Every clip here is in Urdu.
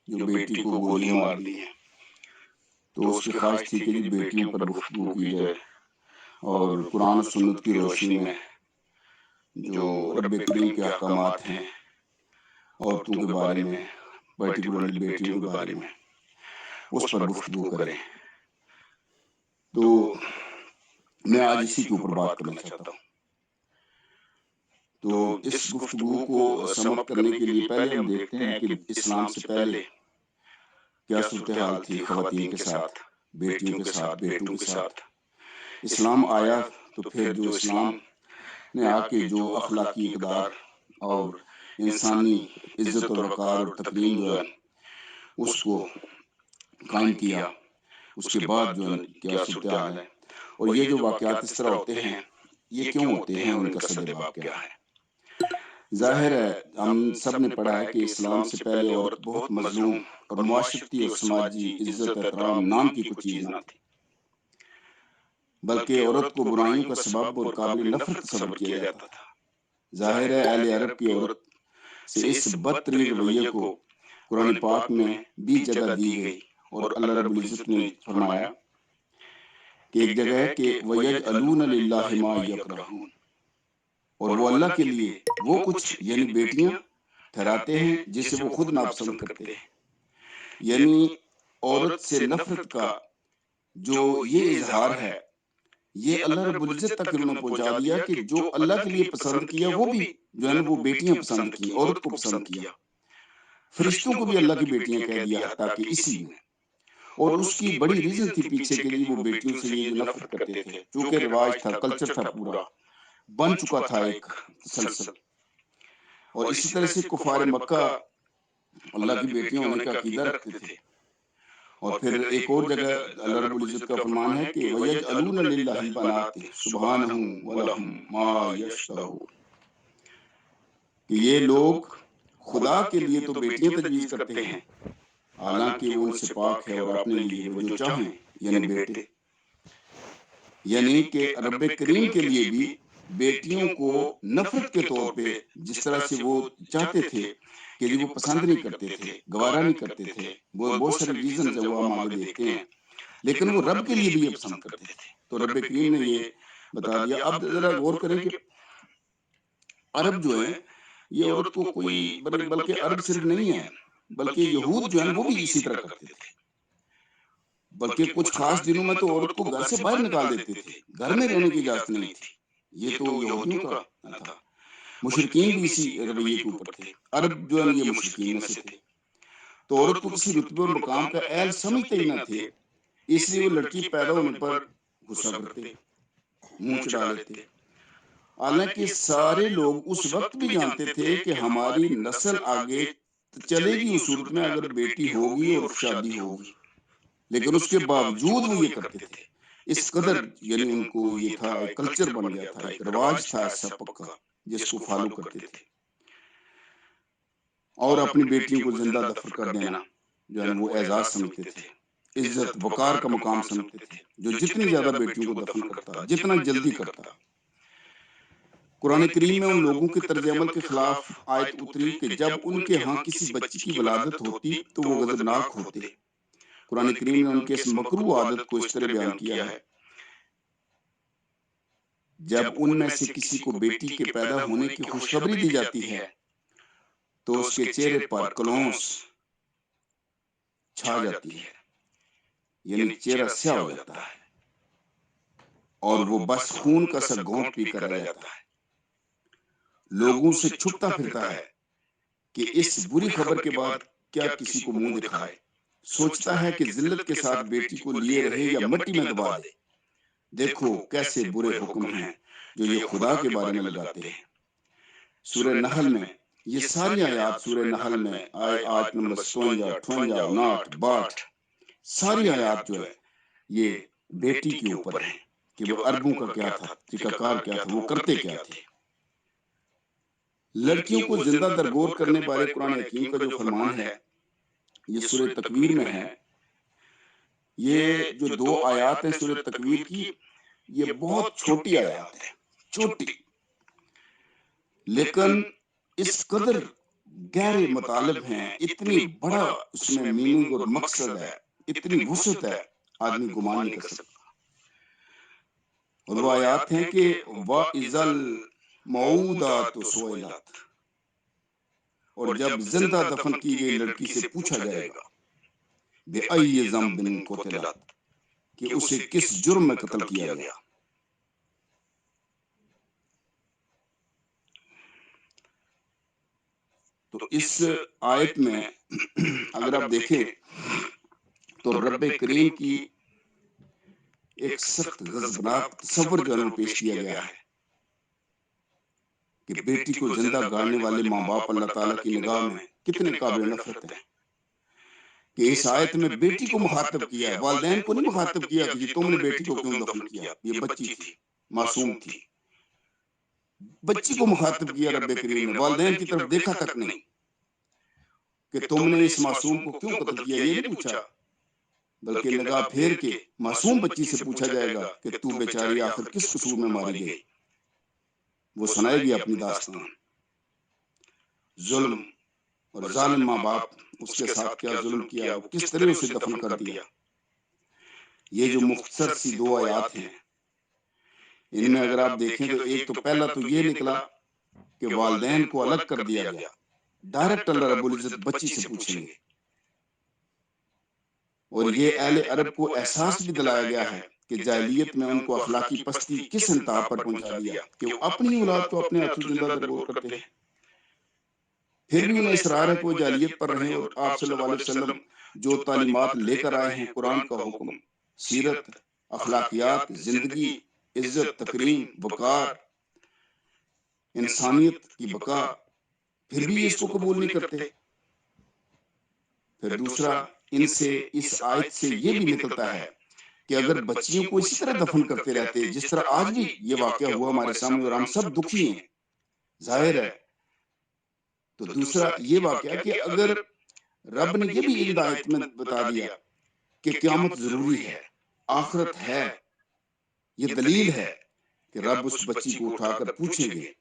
جو بیٹی کو گولیاں مار دی ہیں، تو اس کی خواہش تھی کہ جی بیٹیوں پر گفتگو کی جائے، اور قرآن و سنت کی روشنی میں جو رب کریم کے احکامات ہیں عورتوں کے بارے میں، پرٹیکولرلی بیٹیوں کے بارے میں، اس پر گفتگو کریں۔ تو میں آج اسی کے اوپر بات کرنا چاہتا ہوں۔ تو اس گفتگو کو سمپ کرنے کے لیے پہلے ہم دیکھتے ہیں کہ اسلام سے پہلے کیا صورتحال تھی خواتین کے ساتھ، بیٹیوں کے ساتھ، بیٹوں کے ساتھ۔ اسلام آیا تو پھر جو اسلام نے آ کے جو اخلاقی اقدار اور انسانی عزت و وقار اور تکریم جو ہے اس کو قائم کیا، اس کے بعد جو ہے کیا صورتحال ہے، اور یہ جو واقعات اس طرح ہوتے ہیں یہ کیوں ہوتے ہیں اور ان کا سدباب کیا ہے۔ ظاہر ہے ہم سب نے پڑھا ہے کہ اسلام سے پہلے عورت بہت مظلوم اور معاشرتی اور سماجی عزت احترام نام کی کوئی چیز نہ تھی، بلکہ عورت کو برائیوں کا سبب اور قابل نفرت تصور کیا جاتا تھا۔ ظاہر ہے اہل عرب کی عورت سے اس بدترین رویے کو قرآن پاک میں بھی جگہ دی گئی، اور اللہ رب العزت نے فرمایا کہ ایک جگہ ہے کہ وَيَجْعَلُونَ لِلَّهِ مَا يَكْرَهُونَ، اور وہ اللہ کے لیے وہ کچھ یعنی بیٹیاں ٹھہراتے ہیں جسے وہ خود ناپسند کرتے ہیں۔ یعنی عورت سے نفرت کا جو یہ اظہار ہے یہ اللہ رب العزت تک انہوں نے پہنچا دیا کہ جو اللہ کے لیے پسند کیا وہ بھی جو ہے نا وہ بیٹیاں پسند کی، عورت کو پسند کیا، فرشتوں کو بھی اللہ کی بیٹیاں کہہ دیا، حتیٰ کہ اسی میں۔ اور اس کی بڑی ریزن تھی پیچھے کے لیے، وہ بیٹیوں سے یہ جو نفرت کرتے تھے، چونکہ رواج تھا، کلچر تھا، پورا بن چکا تھا ایک تسلسل۔ اور اسی طرح سے کفار مکہ اللہ کی بیٹیاں ہونے کا عقیدہ رکھتے تھے۔ اور پھر ایک اور جگہ اللہ رب العزت کا فرمان ہے کہ وَيَجْعَلُونَ لِلَّهِ الْبَنَاتِ سُبْحَانَهُ وَلَهُم مَا يَشْتَهُونَ، کہ یہ لوگ خدا کے لیے تو بیٹیاں تجویز کرتے ہیں حالانکہ وہ ان سے پاک ہے، اور اپنے لیے وہ جو چاہیں یعنی بیٹے، یعنی کہ رب کریم کے لیے بھی بیٹیوں کو نفرت کے طور پہ جس طرح سے وہ چاہتے تھے کہ جی وہ پسند نہیں کرتے تھے، گوارا نہیں کرتے تھے، وہ بہت سارے ریزنز ہیں وہ ہم آگے دیکھتے ہیں، لیکن وہ رب کے لیے بھی یہ پسند کرتے تھے۔ تو رب کریم نے یہ بتا دیا۔ اب ذرا غور کریں کہ عرب جو ہے یہ عورت کو کوئی بلکہ عرب صرف نہیں ہے بلکہ یہود جو ہے وہ بھی اسی طرح کرتے تھے، بلکہ کچھ خاص دنوں میں تو عورت کو گھر سے باہر نکال دیتے تھے، گھر میں رہنے کی اجازت نہیں تھی۔ یہ تو یہودیوں کا تھا، مشرکین بھی اسی رویے کے اوپر تھے، عرب جو ہے یہ مشرکین میں سے تھے۔ تو عورت کو کسی رتبے اور مقام کا اہل سمجھتے ہی نہ تھے، اس لیے وہ لڑکی پیدا ہونے پر غصہ کرتے، منہ چڑھا لیتے، حالانکہ سارے لوگ اس وقت بھی جانتے تھے کہ ہماری نسل آگے چلے گی اس صورت میں اگر بیٹی ہوگی اور شادی ہوگی، لیکن اس کے باوجود وہ یہ کرتے تھے۔ اس قدر یعنی ان کو یہ تھا، ایک کلچر بن گیا تھا، ایک رواج تھا ایسا پکا جس کو فالو کرتے تھے، اور اپنی بیٹیوں کو زندہ دفن کر دینا جو ہے وہ اعزاز سمجھتے تھے، عزت وقار کا مقام سمجھتے تھے۔ جو جتنی زیادہ بیٹیوں کو دفن کرتا، جتنا جلدی کرتا۔ قرآن کریم میں ان لوگوں کے طرز عمل کے خلاف آیت اتری کہ جب ان کے ہاں کسی بچی کی ولادت ہوتی تو وہ غضبناک ہوتے۔ قرآن کریم نے ان کے اس مکروہ عادت کو اس طرح بیان کیا ہے، جب ان میں سے کسی کو بیٹی کے پیدا ہونے کی خوشخبری دی جاتی ہے تو اس کے چہرے پر کلونس چھا جاتی ہے، یعنی چہرہ سیاہ ہو جاتا ہے، اور وہ بس خون کا سا گھونٹ پی کر رہ جاتا ہے، لوگوں سے چھپتا پھرتا ہے کہ اس بری خبر کے بعد کیا کسی کو منہ دکھائے، سوچتا ہے کہ ذلت کے ساتھ بیٹی کو لیے رہے یا مٹی میں دبا دے۔ دیکھو کیسے برے حکم ہیں جو یہ خدا کے بارے میں لگاتے ہیں۔ سورہ نحل میں یہ ساری آیات، سورہ نحل میں آیت نمبر 57، 58، 59، 62 ساری آیات جو ہے یہ بیٹی کے اوپر ہیں کہ وہ عربوں کا کیا تھا، طریقہ کار کیا تھا، وہ کرتے کیا تھے۔ لڑکیوں کو زندہ درگور کرنے بارے قرآن حکیم کا جو فرمان ہے یہ سورہ تکویر میں ہے۔ یہ جو 2 آیات ہیں سورہ تکویر کی، یہ بہت چھوٹی آیات ہے، چھوٹی، لیکن اس قدر گہرے مطالب ہیں، اتنی بڑا اس میں میننگ اور مقصد ہے، اتنی وسعت ہے، آدمی گمان نہیں کر سکتا۔ اور وہ آیات ہیں کہ وَإِذَا الْمَوْءُودَاتُ سُئِلَتْ، اور جب زندہ دفن کی گئی لڑکی سے پوچھا جائے گا بِأَيِّ ذَنبٍ قُتِلَتْ، کہ اسے کس جرم میں قتل کیا گیا۔ تو اس آیت میں اگر آپ دیکھیں تو رب کریم کی ایک سخت غضبناک تصور جو ہے پیش کیا گیا ہے کہ بیٹی کو زندہ گاڑنے والے ماں باپ اللہ تعالیٰ کی نگاہ میں کتنے قابل نفرت ہیں، کہ اس آیت میں بیٹی کو مخاطب کیا ہے، والدین کو نہیں مخاطب کیا کہ جی تم نے بیٹی کو کیوں دفن کیا، یہ بچی تھی، معصوم تھی۔ بچی کو مخاطب کیا رب کریم نے، والدین کی طرف دیکھا تک نہیں کہ تم نے اس معصوم کو کیوں قتل کیا، یہ نہیں پوچھا، بلکہ نگاہ پھیر کے معصوم بچی سے پوچھا جائے گا کہ تو بیچاری آخر کس قصور میں ماری گئی۔ وہ سنائے گی اپنی داستان، ظلم اور ظالم ماں باپ اس کے ساتھ کیا ظلم کیا، وہ کس طرح اسے دفن کر دیا۔ یہ جو مختصر سی دو آیات ہیں، ان میں اگر آپ دیکھیں تو ایک تو پہلا تو یہ نکلا کہ والدین کو الگ کر دیا گیا، ڈائریکٹ اللہ رب العزت بچی سے پوچھیں گے، اور یہ اہل عرب کو احساس بھی دلایا گیا ہے کہ جاہلیت میں ان کو اخلاقی پستی کس انتہا پر پہنچا دیا کہ وہ اپنی اولاد کو اپنے ہاتھوں زندہ درگور کرتے ہیں۔ پھر بھی انہیں اصرار ہے کہ وہ جاہلیت پر رہیں، اور آپ صلی اللہ علیہ وسلم جو تعلیمات لے کر آئے ہیں، قرآن کا حکم، سیرت، اخلاقیات، زندگی، عزت، تکریم، وقار، انسانیت کی بقا، پھر بھی اس کو قبول نہیں کرتے۔ پھر دوسرا، ان سے اس آیت سے یہ بھی نکلتا ہے کہ اگر بچیوں کو اسی طرح دفن کرتے رہتے جس طرح آج بھی یہ واقعہ ہوا ہمارے سامنے اور ہم سب دکھی ہیں، ظاہر ہے، تو دوسرا یہ واقعہ کہ اگر رب نے یہ بھی ایک آیت میں بتا دیا کہ قیامت ضروری ہے، آخرت ہے، یہ دلیل ہے کہ رب اس بچی کو اٹھا کر پوچھیں گے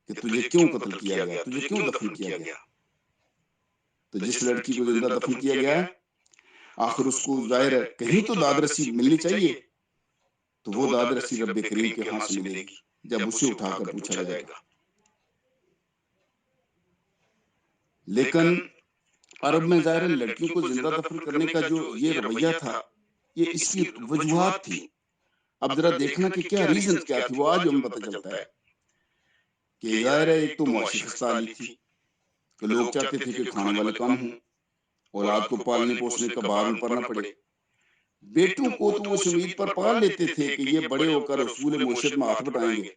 کہ تجھے کیوں قتل کیا گیا، تجھے کیوں دفن کیا گیا۔ تو جس لڑکی کو زندہ دفن کیا گیا ہے، آخر اس کو ظاہر ہے کہیں تو داد رسی ملنی چاہیے، تو وہ داد رسی رب کریم کے ہاں سے ملے گی جب اسے اٹھا کر پوچھا جائے گا۔ لیکن عرب میں ظاہر ہے لڑکیوں کو زندہ دفن کرنے کا جو یہ رویہ تھا، یہ اس کی وجوہات تھی۔ اب ذرا دیکھنا کہ کیا ریزنز کیا تھی، وہ آج ہمیں پتہ چلتا ہے کہ ظاہر ہے ایک تو معاشی خستہ تھی کہ لوگ چاہتے تھے کہ کھانے والے کم ہوں، اولاد کو پالنے پوسنے کا بار ان پر نہ پڑے۔ بیٹوں کو تو وہ اس امید پر پال لیتے تھے کہ یہ بڑے ہو کر اصول معیشت میں ہاتھ بٹائیں گے،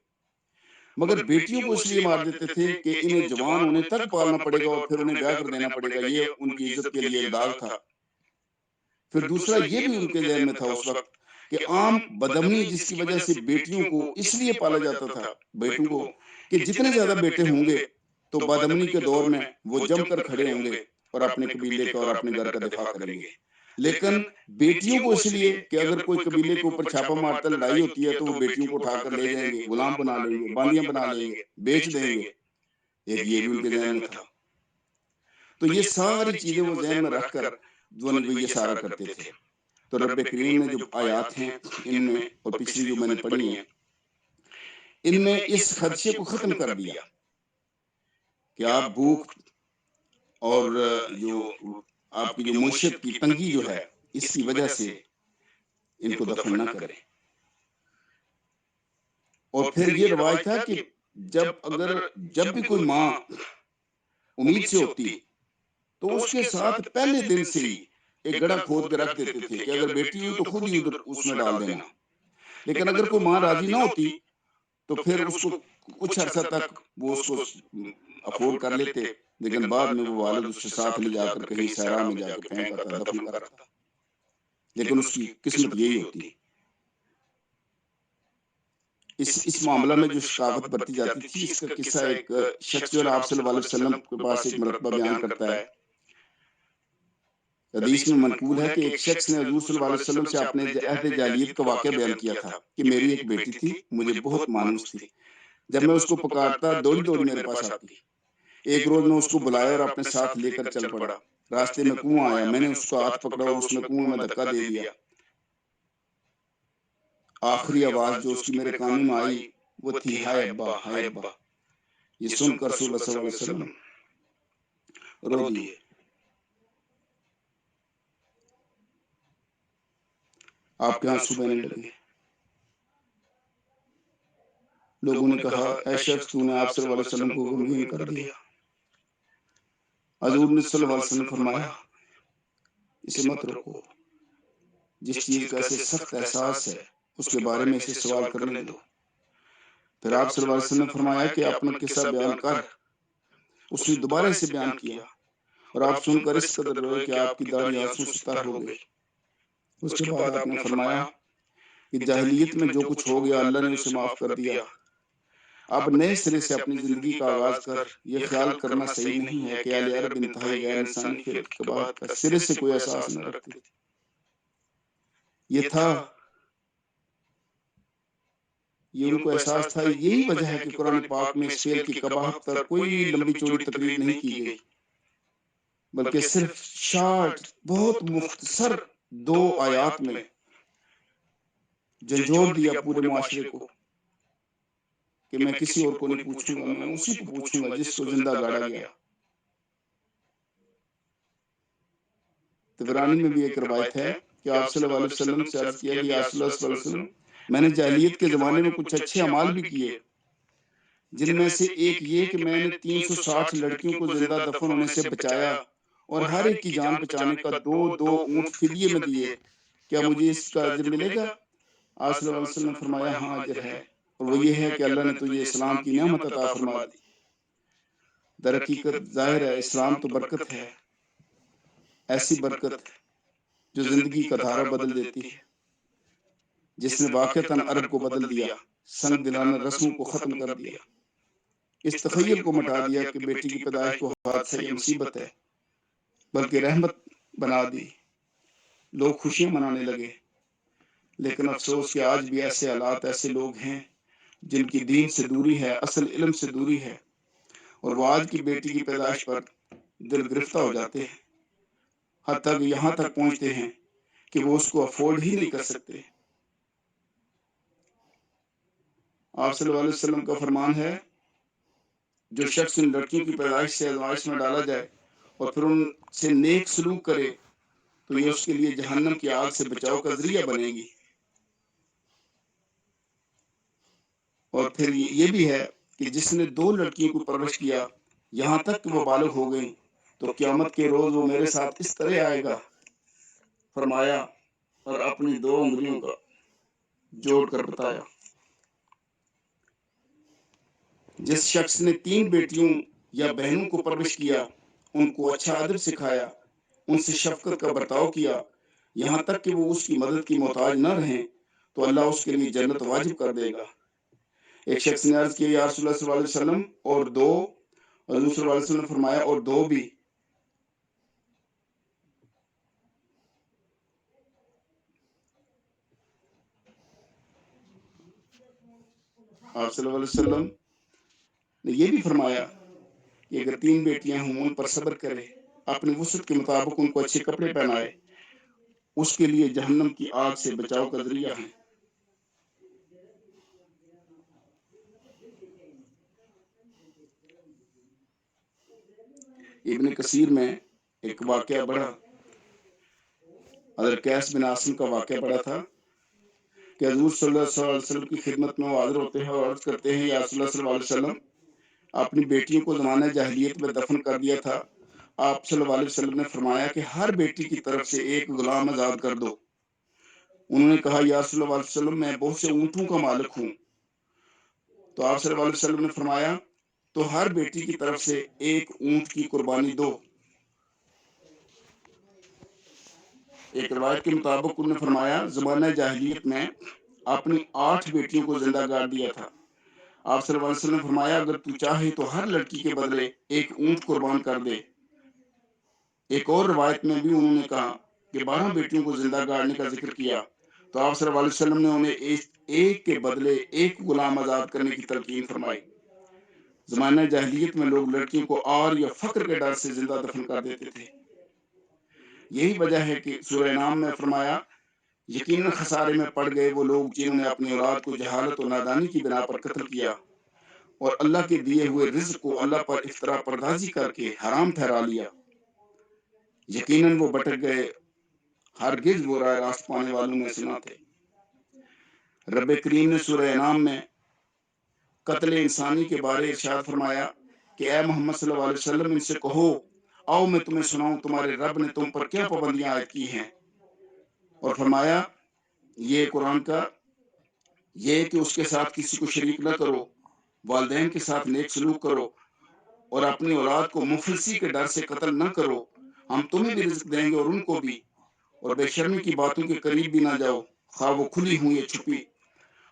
مگر بیٹیوں کو اس لیے مار دیتے تھے کہ انہیں جوان ہونے تک پالنا پڑے گا اور پھر انہیں بیاہ کر دینا پڑے گا، یہ ان کی عزت کے لیے ایک داغ تھا۔ پھر دوسرا یہ بھی ان کے ذہن میں تھا اس وقت کہ عام بدامنی جس کی وجہ سے بیٹیوں کو اس لیے پالا جاتا تھا، بیٹوں کو، کہ جتنے زیادہ بیٹے ہوں گے تو بدامنی کے دور میں وہ جم کر کھڑے ہوں گے اور اپنے قبیلے کا اور اپنے گھر کا دفاع کریں گے۔ لیکن بیٹیوں کو اس لیے کہ اگر کوئی قبیلے کے اوپر چھاپا مارتا لڑائی ہوتی ہے تو وہ بیٹیوں کو اٹھا کر لے جائیں گے، غلام بنا لیں گے، باندیاں بنا لیں گے، بیچ دیں گے، ایک یہ بھی ان کے ذہن میں تھا۔ تو یہ ساری چیزیں وہ ذہن میں رکھ کر وہ یہ سارا کرتے تھے۔ تو رب کریم نے جو آیات ہیں ان میں اور پچھلی جو میں نے پڑھی ہیں، ان میں اس خدشے کو ختم کر دیا کہ آپ بھوک اور جو آپ کی جو معیشت کی تنگی جو ہے اس کی وجہ سے ان کو دفن نہ کریں۔ اور پھر یہ رواج تھا کہ جب بھی کوئی ماں امید سے ہوتی تو اس کے ساتھ پہلے دن سے ہی ایک گڑھا کھود کے رکھ دیتے تھے کہ اگر بیٹی ہوئی تو خود ہی ادھر اس میں ڈال دینا، لیکن اگر کوئی ماں راضی نہ ہوتی تو پھر اس کو کچھ عرصہ تک وہ اس کو افورڈ کر لیتے، لیکن بعد میں وہ والد اس سے ساتھ لے جا کر کہیں صحرا میں جا کے پھینک آتا، دفن کراتا، لیکن اس کی قسمت یہی ہوتی۔ اس معاملہ میں جو شقاوت برتی جاتی تھی، اس کا قصہ ایک شخص جو ہے آپ صلی اللہ علیہ وسلم کے پاس ایک مرتبہ بیان کرتا ہے، حدیث میں منقول ہے کہ ایک شخص نے حضور صلی اللہ علیہ وسلم سے اپنے عہد جاہلیت کا واقعہ بیان کیا تھا کہ میری ایک بیٹی تھی، مجھے بہت مانوس تھی، جب میں اس کو پکارتا دوڑی دوڑی میرے پاس آتی، ایک روز میں اس کو بلایا اور اپنے ساتھ لے کر چل پڑا۔ راستے میں کنواں آیا، میں نے اس کا ہاتھ پکڑا اور اس میں کنویں میں دھکا دے دیا۔ آخری آواز جو اس کی میرے کانوں میں آئی وہ تھی ہائے ابا، ہائے ابا۔ یہ سن کر رسول اللہ صلی اللہ علیہ وسلم رو دیے۔ آپ کے آنسو بہنے لگے۔ لوگوں نے کہا اے شخص تو نے آپ صلی اللہ علیہ وسلم کو غمگین کر دیا۔ حضور نے صلی اللہ علیہ وسلم فرمایا اسے مت روکو، جس چیز کا اسے سخت احساس ہے اس کے بارے میں اسے سوال کرنے دو۔ پھر آپ صلی اللہ علیہ وسلم نے فرمایا کہ اپنا قصہ بیان کر۔ اس نے دوبارہ اسے بیان کیا اور آپ سن کر اس قدر روئے کہ آپ کی داڑھی آنسو سے تر ہو گئی۔ اس کے بعد آپ نے فرمایا کہ جاہلیت میں جو کچھ ہو گیا اللہ نے اسے معاف کر دیا۔ اب نئے سرے سے اپنی زندگی کا آغاز کر۔ یہ خیال کرنا صحیح نہیں ہے کہ اہل عرب انتہائی غیر انسانی فعل کی قباحت کا سرے سے کوئی احساس نہ رکھتے تھے۔ یہ تھا، یہ ان کو احساس تھا۔ یہی وجہ ہے کہ قرآن پاک میں اس فعل کی قباحت پر کوئی لمبی چوڑی تقریر نہیں کی گئی، بلکہ صرف شارٹ بہت مختصر 2 آیات میں جھنجھوڑ دیا پورے معاشرے کو کہ میں کسی اور کو نہیں پوچھوں گا، میں اسی کو پوچھوں گا جس کو زندہ گاڑا گیا۔ طبرانی میں بھی ایک روایت ہے کہ آپ صلی اللہ علیہ وسلم سے عرض کیا کہ یا رسول اللہ صلی اللہ علیہ وسلم، میں نے جاہلیت کے زمانے میں کچھ اچھے اعمال بھی کیے، جن میں سے ایک یہ کہ میں نے 360 لڑکیوں کو زندہ دفن ہونے سے بچایا اور ہر ایک کی جان بچانے کا 2 اونٹ فدیے میں دیے، کیا مجھے اس کا اجر ملے گا؟ آپ صلی اللہ علیہ وسلم نے فرمایا ہاں اجر ہے، اور وہ یہ ہے کہ اللہ نے تجھے اسلام کی نعمت عطا فرما دی۔ در حقیقت ظاہر ہے اسلام تو برکت ہے، ایسی برکت جو زندگی کا دھارا بدل دیتی ہے، جس نے واقعتاً عرب کو بدل دیا، سنگ دلانہ رسموں کو ختم کر دیا، اس تخیل کو مٹا دیا کہ بیٹی کی پیدائش کو حادثہ یا مصیبت ہے، بلکہ رحمت بنا دی۔ لوگ خوشیاں منانے لگے، لیکن افسوس کہ آج بھی ایسے حالات، ایسے لوگ ہیں جن کی دین سے دوری ہے، اصل علم سے دوری ہے، اور وہ آج کی بیٹی کی پیدائش پر دل گرفتہ ہو جاتے ہیں، حتیٰ کہ یہاں تک پہنچتے ہیں کہ وہ اس کو افورڈ ہی نہیں کر سکتے۔ آپ صلی اللہ علیہ وسلم کا فرمان ہے جو شخص ان لڑکیوں کی پیدائش سے آزمائش میں ڈالا جائے اور پھر ان سے نیک سلوک کرے تو یہ اس کے لیے جہنم کی آگ سے بچاؤ کا ذریعہ بنے گی۔ اور پھر یہ بھی ہے کہ جس نے 2 لڑکیوں کو پرورش کیا یہاں تک کہ وہ بالغ ہو گئیں تو قیامت کے روز وہ میرے ساتھ اس طرح آئے گا، فرمایا اور اپنی 2 انگلیوں کا جوڑ کر بتایا۔ جس شخص نے 3 بیٹیوں یا بہنوں کو پرورش کیا، ان کو اچھا ادب سکھایا، ان سے شفقت کا برتاؤ کیا، یہاں تک کہ وہ اس کی مدد کی محتاج نہ رہیں، تو اللہ اس کے لیے جنت واجب کر دے گا۔ ایک شخص نے عرض کیا یا رسول اللہ صلی اللہ علیہ وسلم اور 2؟ حضور صلی اللہ علیہ وسلم نے فرمایا اور 2 بھی۔ آپ صلی اللہ علیہ وسلم نے یہ بھی فرمایا کہ اگر 3 بیٹیاں ہوں ان پر صبر کرے، اپنی وسعت کے مطابق ان کو اچھے کپڑے پہنائے، اس کے لیے جہنم کی آگ سے بچاؤ کا ذریعہ ہیں۔ ابن کثیر میں ایک واقعہ بڑھا، حضرت قیس بن عاصم کا واقعہ پڑا تھا کہ حضور صلی اللہ علیہ وسلم کی خدمت میں وہ حاضر ہوتے ہیں اور عرض کرتے ہیں یا رسول اللہ صلی اللہ علیہ وسلم، اپنی بیٹیوں کو زمانہ جاہلیت میں دفن کر دیا تھا۔ آپ صلی اللہ علیہ وسلم نے فرمایا کہ ہر بیٹی کی طرف سے ایک غلام آزاد کر دو۔ انہوں نے کہا یا رسول اللہ علیہ وسلم میں بہت سے اونٹوں کا مالک ہوں۔ تو آپ صلی اللہ علیہ وسلم نے فرمایا تو ہر بیٹی کی طرف سے ایک اونٹ کی قربانی دو۔ ایک روایت کے مطابق انہوں نے فرمایا زمانہ جاہلیت میں اپنی 8 بیٹیوں کو زندہ گاڑ دیا تھا۔ آپ صلی اللہ علیہ وسلم نے فرمایا اگر تو چاہے تو ہر لڑکی کے بدلے ایک اونٹ قربان کر دے۔ ایک اور روایت میں بھی انہوں نے کہا کہ 12 بیٹیوں کو زندہ گاڑنے کا ذکر کیا تو آپ صلی اللہ علیہ وسلم نے انہیں ایک کے بدلے ایک غلام آزاد کرنے کی تلقین فرمائی۔ زمانہ جاہلیت میں لوگ لڑکیوں کو آر یا فقر کے ڈر سے زندہ دفن کر دیتے تھے۔ یہی وجہ ہے کہ سورہ انعام میں فرمایا، یقیناً خسارے میں پڑ گئے وہ لوگ جنہوں نے اپنی اولاد کو جہالت و نادانی کی بنا پر قتل کیا اور اللہ کے دیے ہوئے رزق کو اللہ پر افطرا پردازی کر کے حرام ٹھہرا لیا۔ یقیناً وہ بھٹک گئے، ہرگز وہ راہ راست پانے والوں میں سے نہ تھے۔ رب کریم نے سورہ انعام میں قتل انسانی کے بارے ارشاد فرمایا کہ اے محمد صلی اللہ علیہ وسلم ان سے کہو، آؤ میں تمہیں سناؤں تمہارے رب نے تم پر کیا پابندیاں عائد کی ہیں، اور فرمایا یہ قرآن کا یہ کہ اس کے ساتھ کسی کو شریک نہ کرو، والدین کے ساتھ نیک سلوک کرو اور اپنی اولاد کو مفلسی کے ڈر سے قتل نہ کرو، ہم تمہیں بھی رزق دیں گے اور ان کو بھی، اور بے شرمی کی باتوں کے قریب بھی نہ جاؤ، خواہ وہ کھلی ہوں یا چھپی،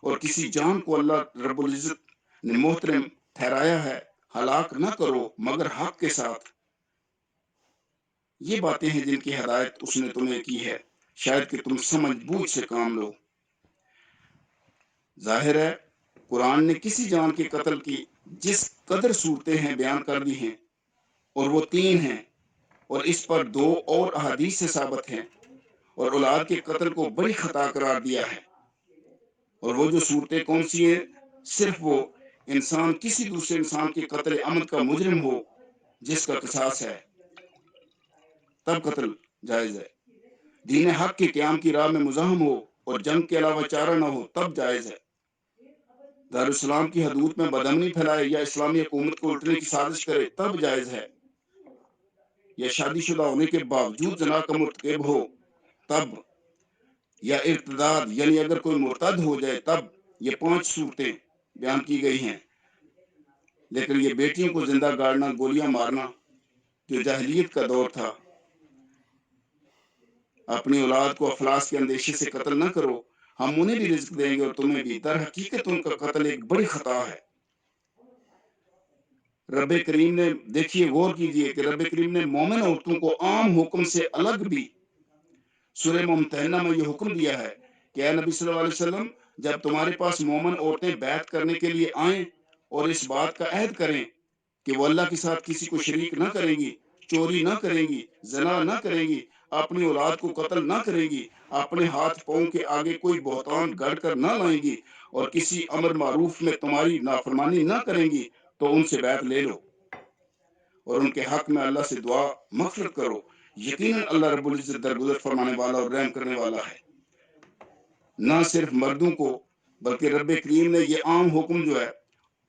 اور کسی جان کو اللہ رب العزت نے محترم ٹھہرایا ہے ہلاک نہ کرو مگر حق کے ساتھ۔ یہ باتیں ہیں جن کی ہدایت اس نے تمہیں کی ہے، شاید کہ تم سمجھ بوجھ سے کام لو۔ ظاہر ہے قرآن نے کسی جان کے قتل کی جس قدر صورتیں ہیں بیان کر دی ہیں، اور وہ 3 ہیں، اور اس پر 2 اور احادیث سے ثابت ہیں، اور اولاد کے قتل کو بڑی خطا قرار دیا ہے۔ اور وہ جو صورتیں کون سی ہیں؟ صرف وہ انسان کسی دوسرے انسان کے قتل عمد کا مجرم ہو جس کا قصاص ہے، تب قتل جائز ہے۔ دین حق کے قیام کی راہ میں مزاحم ہو اور جنگ کے علاوہ چارہ نہ ہو تب جائز ہے۔ دارالاسلام کی حدود میں بدامنی پھیلائے یا اسلامی حکومت کو الٹنے کی سازش کرے تب جائز ہے، یا شادی شدہ ہونے کے باوجود زنا کا مرتکب ہو تب، یا ارتداد یعنی اگر کوئی مرتد ہو جائے تب۔ یہ 5 صورتیں بیان کی گئی ہیں، لیکن یہ بیٹیوں کو زندہ گاڑنا، گولیاں مارنا جو جاہلیت کا دور تھا۔ اپنی اولاد کو افلاس کے اندیشے سے قتل نہ کرو، ہم انہیں بھی رزق دیں گے اور تمہیں بھی، در حقیقت ان کا قتل ایک بڑی خطا ہے۔ رب کریم نے، دیکھیے غور کیجئے کہ رب کریم نے مومن عورتوں کو عام حکم سے الگ بھی سورہ ممتحنہ میں یہ حکم دیا ہے کہ اے نبی صلی اللہ علیہ وسلم، جب تمہارے پاس مومن عورتیں بیعت کرنے کے لیے آئیں اور اس بات کا عہد کریں کہ وہ اللہ کے ساتھ کسی کو شریک نہ کریں گی، چوری نہ کریں گی، زنا نہ کریں گی، اپنی اولاد کو قتل نہ کریں گی، اپنے ہاتھ پاؤں کے آگے کوئی بہتان گڑھ کر نہ لائیں گی، اور کسی امر معروف میں تمہاری نافرمانی نہ کریں گی، تو ان سے بیعت لے لو اور ان کے حق میں اللہ سے دعا مغفرت کرو، یقیناً اللہ رب العزت درگزر فرمانے والا اور رحم کرنے والا ہے۔ نہ صرف مردوں کو بلکہ رب کریم نے یہ عام حکم جو ہے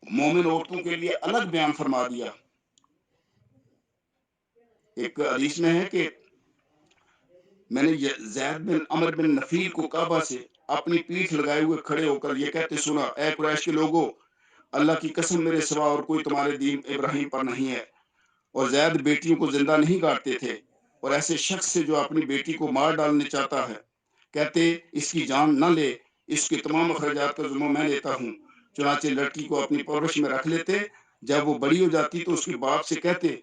مومن عورتوں کے لیے الگ بیان فرما دیا۔ ایک حدیث میں ہے کہ میں نے زید بن عمر بن نفیل کو کعبہ سے اپنی پیٹھ لگائے ہوئے کھڑے ہو کر یہ کہتے سنا، اے قریش کے لوگوں، اللہ کی قسم میرے سوا اور کوئی تمہارے دین ابراہیم پر نہیں ہے۔ اور زید بیٹیوں کو زندہ نہیں گاڑتے تھے، اور ایسے شخص سے جو اپنی بیٹی کو مار ڈالنے چاہتا ہے کہتے اس کی جان نہ لے، اس کے تمام اخراجات کا ذمہ میں لیتا ہوں۔ چنانچہ لڑکی کو اپنی پرورش میں رکھ لیتے، جب وہ بڑی ہو جاتی تو اس کے باپ سے کہتے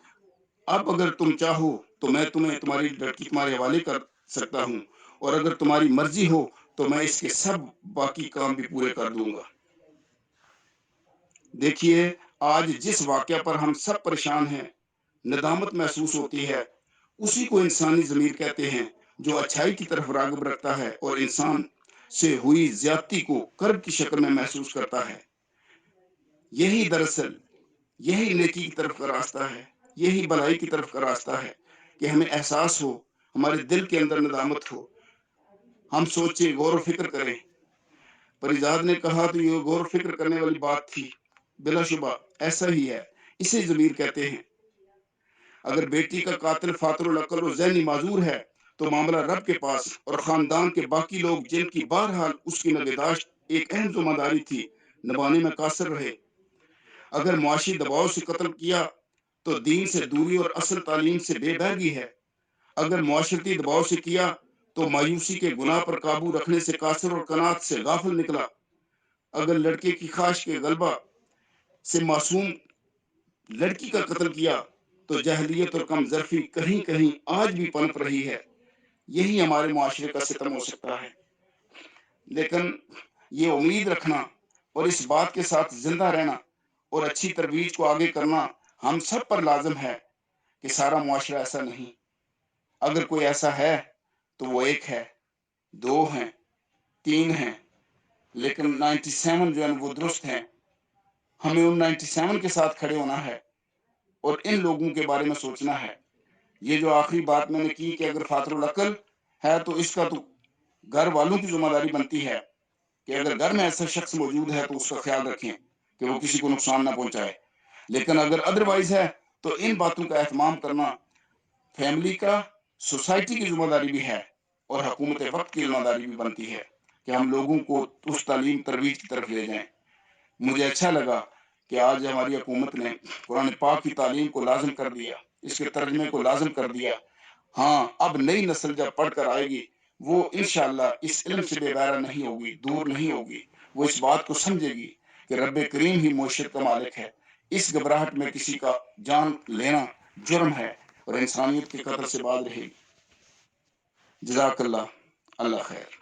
اب اگر تم چاہو تو میں تمہاری لڑکی تمہارے حوالے کر سکتا ہوں، اور اگر تمہاری مرضی ہو تو میں اس کے سب باقی کام بھی پورے کر دوں گا۔ دیکھیے آج جس واقعہ پر ہم سب پریشان ہیں، ندامت محسوس ہوتی ہے، اسی کو انسانی ضمیر کہتے ہیں، جو اچھائی کی طرف راغب رکھتا ہے اور انسان سے ہوئی زیادتی کو کرب کی شکل میں محسوس کرتا ہے۔ یہی دراصل یہی نیکی کی طرف کا راستہ ہے، یہی بھلائی کی طرف کا راستہ ہے کہ ہمیں احساس ہو، ہمارے دل کے اندر ندامت ہو، ہم سوچیں، غور و فکر کریں۔ پریزاد نے کہا تو یہ غور و فکر کرنے والی بات تھی، بلا شبہ ایسا ہی ہے، اسے ضمیر کہتے ہیں۔ اگر بیٹی کا قاتل فاتر العقل و ذہنی معذور ہے تو معاملہ رب کے پاس، اور خاندان کے باقی لوگ جن کی بہرحال اس کی نگہداشت ایک اہم ذمہ داری تھی، نبھانے میں قاصر رہے۔ اگر معاشی دباؤ سے قتل کیا تو دین سے دوری اور اصل تعلیم سے بے بہگی ہے۔ اگر معاشرتی دباؤ سے کیا تو مایوسی کے گناہ پر قابو رکھنے سے قاصر اور قناعت سے غافل نکلا۔ اگر لڑکے کی خواہش کے غلبہ سے معصوم لڑکی کا قتل کیا تو جاہلیت اور کم ظرفی کہیں کہیں آج بھی پنپ رہی ہے۔ یہی ہمارے معاشرے کا ستم ہو سکتا ہے، لیکن یہ امید رکھنا اور اس بات کے ساتھ زندہ رہنا اور اچھی ترویج کو آگے کرنا ہم سب پر لازم ہے کہ سارا معاشرہ ایسا نہیں، اگر کوئی ایسا ہے تو وہ ایک ہے، دو ہیں، تین ہیں، لیکن 97 جو ہیں وہ درست ہیں۔ ہمیں ان 97 کے ساتھ کھڑے ہونا ہے اور ان لوگوں کے بارے میں سوچنا ہے۔ یہ جو آخری بات میں نے کی کہ اگر فاطر العقل ہے تو اس کا تو گھر والوں کی ذمہ داری بنتی ہے کہ اگر گھر میں ایسا شخص موجود ہے تو اس کا خیال رکھیں کہ وہ کسی کو نقصان نہ پہنچائے، لیکن اگر ادروائز ہے تو ان باتوں کا اہتمام کرنا فیملی کا، سوسائٹی کی ذمہ داری بھی ہے، اور حکومت وقت کی ذمہ داری بھی بنتی ہے کہ ہم لوگوں کو اس تعلیم ترویج کی طرف لے جائیں۔ مجھے اچھا لگا کہ آج ہماری حکومت نے قرآن پاک کی تعلیم کو لازم کر دیا، اس کے ترجمے کو لازم کر دیا۔ ہاں، اب نئی نسل جب پڑھ کر آئے گی وہ انشاءاللہ اس علم سے بے بہرہ نہیں ہوگی، دور نہیں ہوگی، وہ اس بات کو سمجھے گی کہ رب کریم ہی معیشت کا مالک ہے۔ اس گھبراہٹ میں کسی کا جان لینا جرم ہے اور انسانیت کے قتل سے باز رہے گی۔ جزاک اللہ، اللہ خیر۔